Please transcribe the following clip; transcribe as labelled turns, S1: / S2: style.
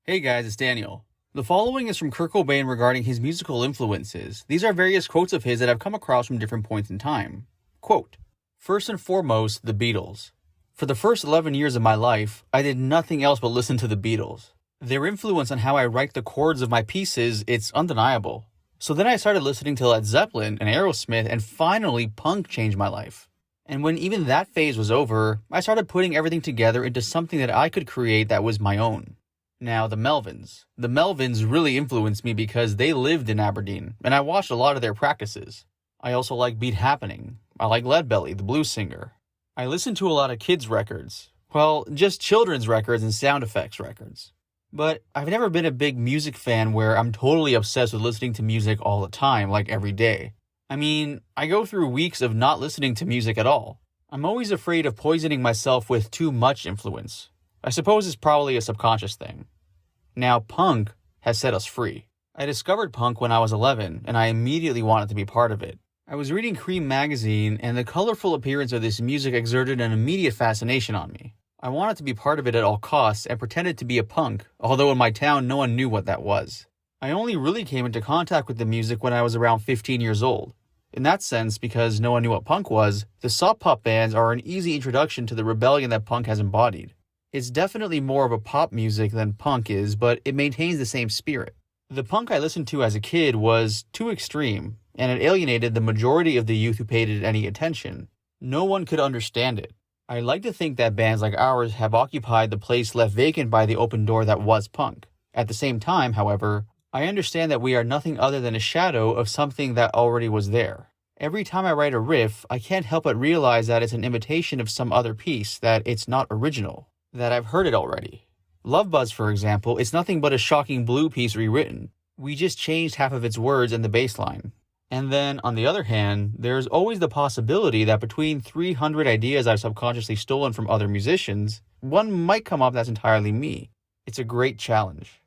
S1: Hey guys, it's Daniel. The following is from Kurt Cobain regarding his musical influences. These are various quotes of his that I've come across from different points in time. Quote, "First and foremost, the Beatles. For the first 11 years of my life, I did nothing else but listen to the Beatles. Their influence on how I write the chords of my pieces, it's undeniable. So then I started listening to Led Zeppelin and Aerosmith, and finally punk changed my life. And when even that phase was over, I started putting everything together into something that I could create that was my own. Now, the Melvins. The Melvins really influenced me because they lived in Aberdeen, and I watched a lot of their practices. I also like Beat Happening. I like Leadbelly, the blues singer. I listen to a lot of kids' records. Well, just children's records and sound effects records. But I've never been a big music fan where I'm totally obsessed with listening to music all the time, like every day. I mean, I go through weeks of not listening to music at all. I'm always afraid of poisoning myself with too much influence. I suppose it's probably a subconscious thing. Now, punk has set us free. I discovered punk when I was 11, and I immediately wanted to be part of it. I was reading Cream magazine, and the colorful appearance of this music exerted an immediate fascination on me. I wanted to be part of it at all costs and pretended to be a punk, although in my town no one knew what that was. I only really came into contact with the music when I was around 15 years old. In that sense, because no one knew what punk was, the soft pop bands are an easy introduction to the rebellion that punk has embodied. It's definitely more of a pop music than punk is, but it maintains the same spirit. The punk I listened to as a kid was too extreme, and it alienated the majority of the youth who paid it any attention. No one could understand it. I like to think that bands like ours have occupied the place left vacant by the open door that was punk. At the same time, however, I understand that we are nothing other than a shadow of something that already was there. Every time I write a riff, I can't help but realize that it's an imitation of some other piece, that it's not original, that I've heard it already. Love Buzz, for example, is nothing but a shocking blue piece rewritten. We just changed half of its words and the bass line. And then, on the other hand, there's always the possibility that between 300 ideas I've subconsciously stolen from other musicians, one might come up that's entirely me. It's a great challenge.